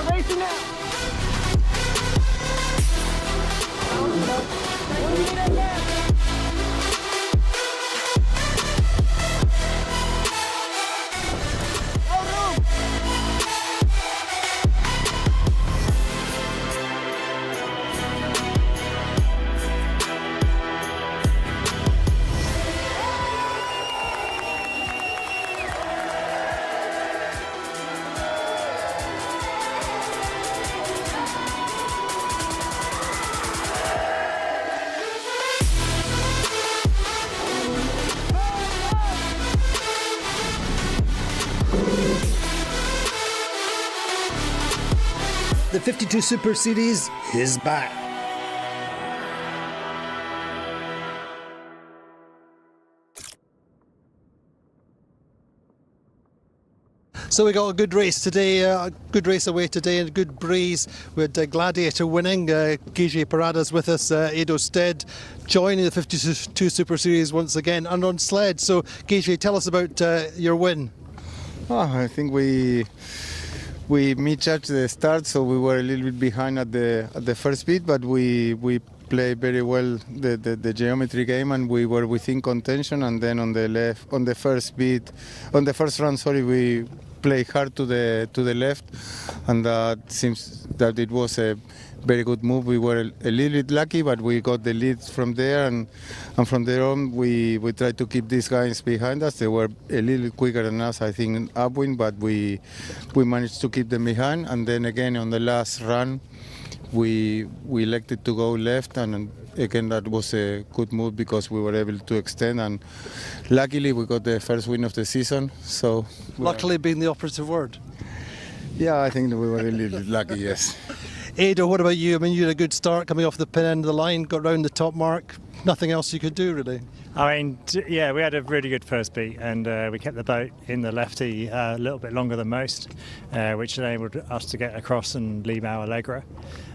Racing now! The 52 Super Series is back. So we got a good race today, a good race away today, and a good breeze with Gladiator winning. Gigi Parada's with us, Edo Stead joining the 52 Super Series once again, and on sled. So Gigi, tell us about your win. I think we misjudged the start, so we were a little bit behind at the first beat, but we played very well the geometry game, and we were within contention. And then on the first run, we played hard to the left, and that seems that it was a very good move. We were a little bit lucky, but we got the lead from there, and from there on we tried to keep these guys behind us. They were a little quicker than us, I think, upwind, but we managed to keep them behind. And then again on the last run, we elected to go left, and again that was a good move because we were able to extend, and luckily we got the first win of the season. So luckily being the operative word. Yeah, I think that we were a little bit lucky, yes. Edo, what about you? I mean, you had a good start coming off the pin end of the line, got round the top mark. Nothing else you could do, really. I mean, yeah, we had a really good first beat, and we kept the boat in the lefty a little bit longer than most, which enabled us to get across and leave our Allegra.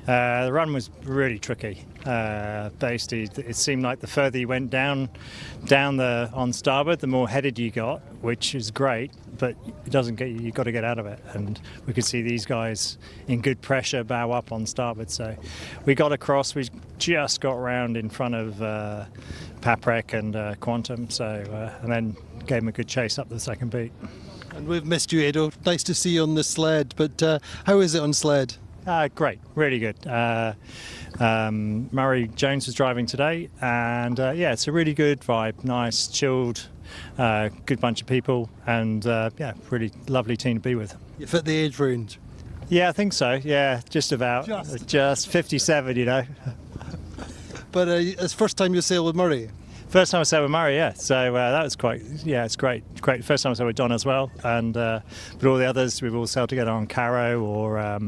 The run was really tricky. Basically, it seemed like the further you went down on starboard, the more headed you got, which is great, but it doesn't get you. You've got to get out of it, and we could see these guys in good pressure bow up on starboard. So we got across. We just got round in front of Paprec and Quantum. So and then gave them a good chase up the second beat. And we've missed you, Edo. Nice to see you on the sled. But how is it on sled? Great, really good. Murray Jones was driving today, and yeah, it's a really good vibe, nice, chilled, good bunch of people, and yeah, really lovely team to be with. You fit the age range? Yeah, I think so. Yeah, just about. Just 57, you know. But it's first time you sail with Murray. First time I sailed with Murray, yeah. So that was it's great. First time I sailed with Don as well. And but all the others, we've all sailed together on Caro or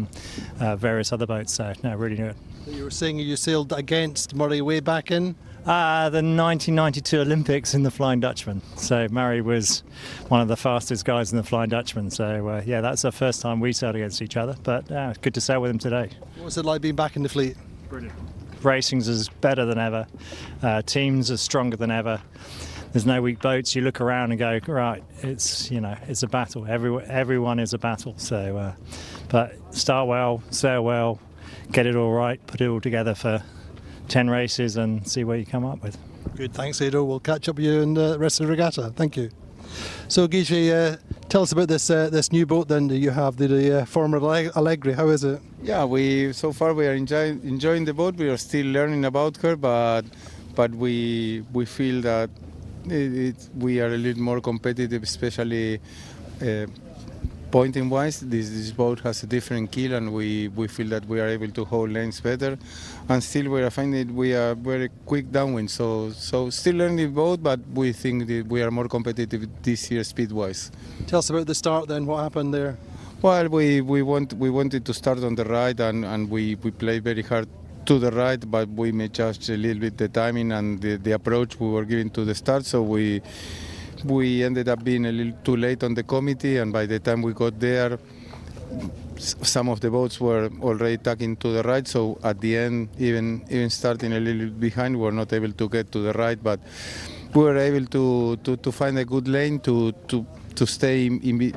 various other boats. So, no, really good. You were saying you sailed against Murray way back in? The 1992 Olympics in the Flying Dutchman. So Murray was one of the fastest guys in the Flying Dutchman. So, yeah, that's the first time we sailed against each other. But it's good to sail with him today. What was it like being back in the fleet? Brilliant. Racing's is better than ever. Teams are stronger than ever. There's no weak boats. You look around and go, right, it's a battle. Everyone is a battle. So, but start well, sail well, get it all right, put it all together for 10 races and see what you come up with. Good, thanks, Edo. We'll catch up with you in the rest of the regatta. Thank you. So, Guige, tell us about this new boat then that you have, the former Allegri. How is it? Yeah, so far we are enjoying the boat. We are still learning about her, but we feel that we are a little more competitive, especially pointing wise. This boat has a different keel, and we feel that we are able to hold lanes better. And still we are finding we are very quick downwind. So still learning the boat, but we think that we are more competitive this year speed wise. Tell us about the start then. What happened there? Well, we wanted to start on the right, and we played very hard to the right, but we misjudged a little bit the timing and the approach we were giving to the start. So we ended up being a little too late on the committee, and by the time we got there, some of the boats were already tucking to the right. So at the end, even starting a little behind, we were not able to get to the right, but we were able to find a good lane to stay in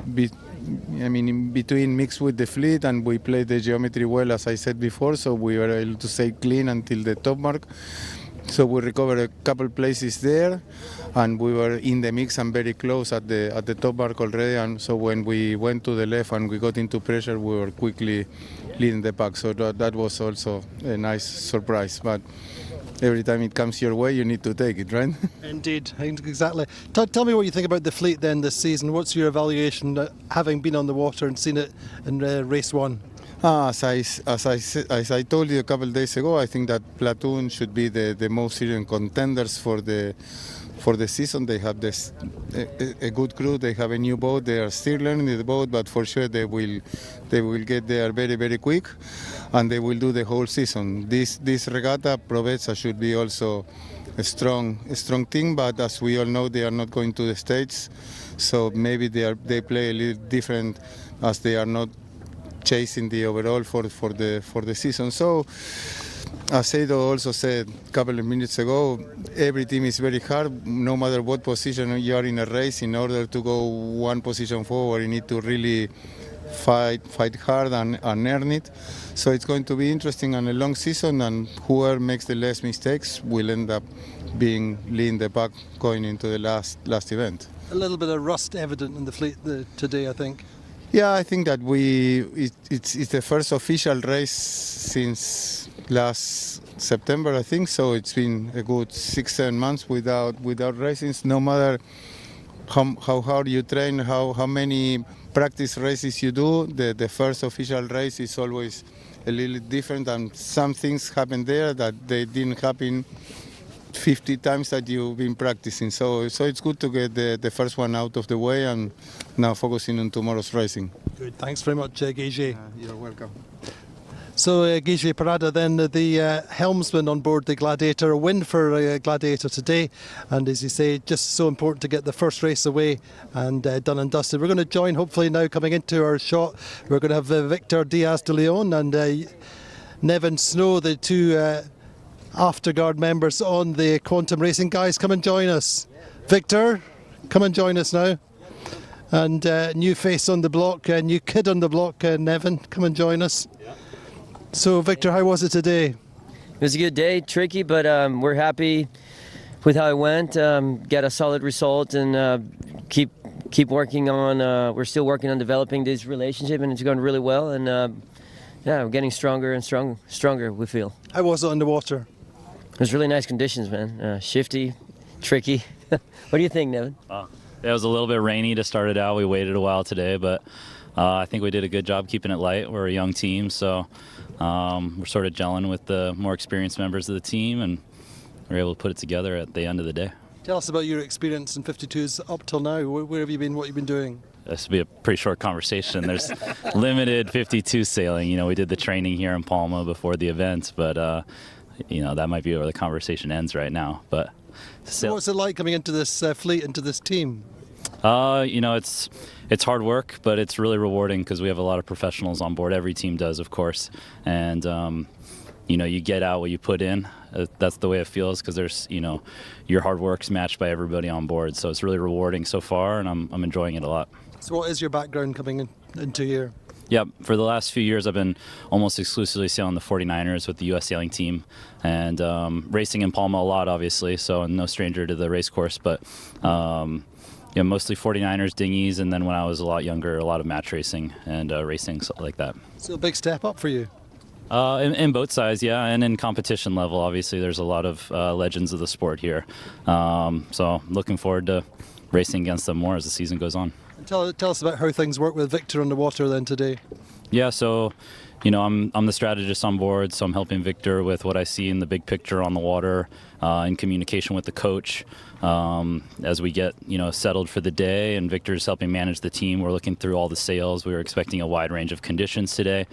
between, mixed with the fleet, and we played the geometry well, as I said before. So we were able to stay clean until the top mark. So we recovered a couple places there, and we were in the mix and very close at the top mark already. And so when we went to the left and we got into pressure, we were quickly leading the pack. So that was also a nice surprise. But every time it comes your way, you need to take it, right? Indeed, exactly. Tell me what you think about the fleet then this season. What's your evaluation, having been on the water and seen it in race one? As I told you a couple of days ago, I think that Platoon should be the most serious contenders for the season. They have a good crew. They have a new boat. They are still learning the boat, but for sure they will get there very, very quick, and they will do the whole season. This regatta, Provezza, should be also a strong thing. But as we all know, they are not going to the States, so maybe they play a little different, as they are not chasing the overall for the season. So, as Edo also said a couple of minutes ago, every team is very hard. No matter what position you are in a race, in order to go one position forward, you need to really fight hard and earn it. So it's going to be interesting and a long season, and whoever makes the less mistakes will end up being leading the pack going into the last event. A little bit of rust evident in the fleet today, I think. Yeah, I think that it's the first official race since last September, I think. So it's been a good 6-7 months without racing. No matter how hard you train, how many practice races you do, the first official race is always a little different, and some things happen there that they didn't happen 50 times that you've been practicing. So it's good to get the first one out of the way and now focusing on tomorrow's racing. Good, thanks very much, Guige. You're welcome. So Guige Parada then, the helmsman on board the Gladiator, a win for Gladiator today, and as you say, just so important to get the first race away and done and dusted. We're going to join, hopefully now coming into our shot, we're going to have Victor Diaz de Leon and Nevin Snow, the two afterguard members on the Quantum Racing. Guys, come and join us. Victor, come and join us now. And new face on the block, new kid on the block, Nevin, come and join us. Yeah. So Victor, how was it today? It was a good day, tricky, but we're happy with how it went. Get a solid result and keep working on, we're still working on developing this relationship, and it's going really well, and yeah, we're getting stronger and stronger, we feel. How was it on the water? It was really nice conditions, man. Shifty, tricky. What do you think, Nevin? It was a little bit rainy to start it out. We waited a while today, but I think we did a good job keeping it light. We're a young team, so we're sort of gelling with the more experienced members of the team, and we were able to put it together at the end of the day. Tell us about your experience in 52s up till now. Where have you been? What have you been doing? This will be a pretty short conversation. There's limited 52 sailing. We did the training here in Palma before the event, but that might be where the conversation ends right now. But So what's it like coming into this fleet, into this team? It's hard work, but it's really rewarding because we have a lot of professionals on board. Every team does, of course, and you get out what you put in. That's the way it feels because there's your hard work's matched by everybody on board. So it's really rewarding so far, and I'm enjoying it a lot. So what is your background coming into here? Yeah, for the last few years, I've been almost exclusively sailing the 49ers with the U.S. sailing team and racing in Palma a lot, obviously, so I'm no stranger to the race course, but mostly 49ers, dinghies, and then when I was a lot younger, a lot of match racing and racing, something like that. So a big step up for you. In both sides, yeah, and in competition level, obviously, there's a lot of legends of the sport here. So looking forward to racing against them more as the season goes on. Tell us about how things work with Victor on the water then today. Yeah, so I'm the strategist on board, so I'm helping Victor with what I see in the big picture on the water, in communication with the coach as we get settled for the day, and Victor's helping manage the team. We're looking through all the sails. We were expecting a wide range of conditions today,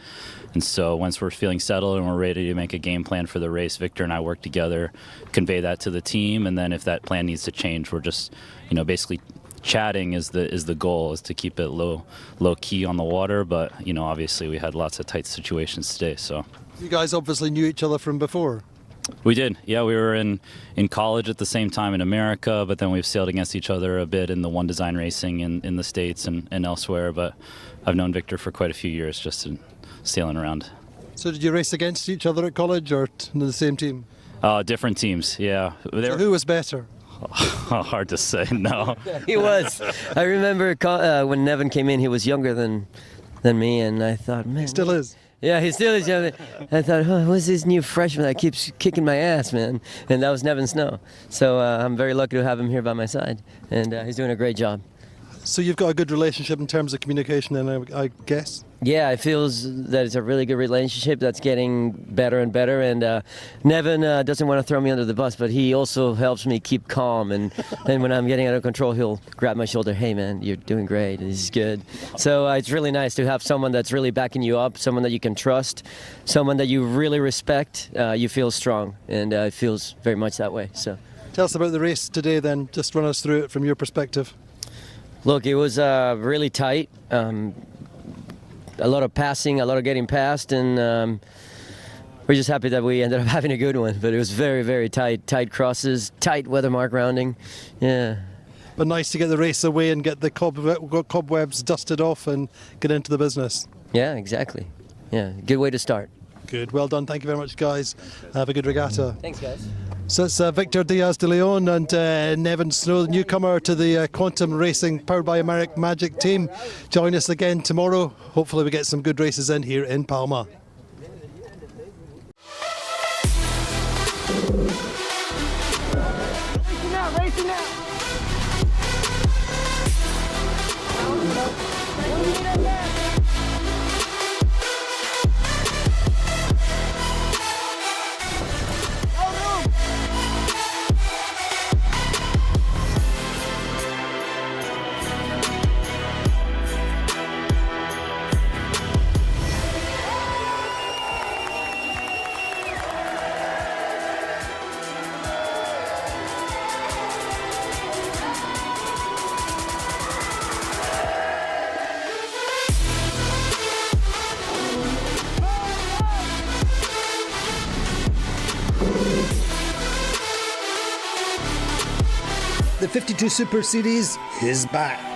and so once we're feeling settled and we're ready to make a game plan for the race, Victor and I work together, convey that to the team, and then if that plan needs to change, we're just basically chatting is the goal, is to keep it low key on the water, but obviously we had lots of tight situations today. So you guys obviously knew each other from before. We did, yeah. We were in college at the same time in America, but then we've sailed against each other a bit in the one design racing in the States and elsewhere, but I've known Victor for quite a few years just in sailing around. So did you race against each other at college or in the same team? Different teams, yeah. So who was better? Hard to say, no. He was. I remember when Nevin came in, he was younger than me, and I thought, man. He still is. Yeah, he still is younger. I thought, who's this new freshman that keeps kicking my ass, man? And that was Nevin Snow. So I'm very lucky to have him here by my side, and he's doing a great job. So you've got a good relationship in terms of communication, then I guess? Yeah, it feels that it's a really good relationship that's getting better and better. And Nevin doesn't want to throw me under the bus, but he also helps me keep calm. And when I'm getting out of control, he'll grab my shoulder. Hey, man, you're doing great. This is good. So it's really nice to have someone that's really backing you up, someone that you can trust, someone that you really respect. You feel strong, and it feels very much that way. So, tell us about the race today then. Just run us through it from your perspective. Look, it was really tight. A lot of passing, a lot of getting past, and we're just happy that we ended up having a good one. But it was very, very tight. Tight crosses, tight weather mark rounding. Yeah. But nice to get the race away and get the cobwebs dusted off and get into the business. Yeah, exactly. Yeah, good way to start. Good. Well done. Thank you very much, guys. Have a good regatta. Thanks, guys. So it's Victor Diaz de Leon and Nevin Snow, the newcomer to the Quantum Racing Powered by Magic team. Join us again tomorrow. Hopefully we get some good races in here in Palma. Racing out. The 52 Super Series is back.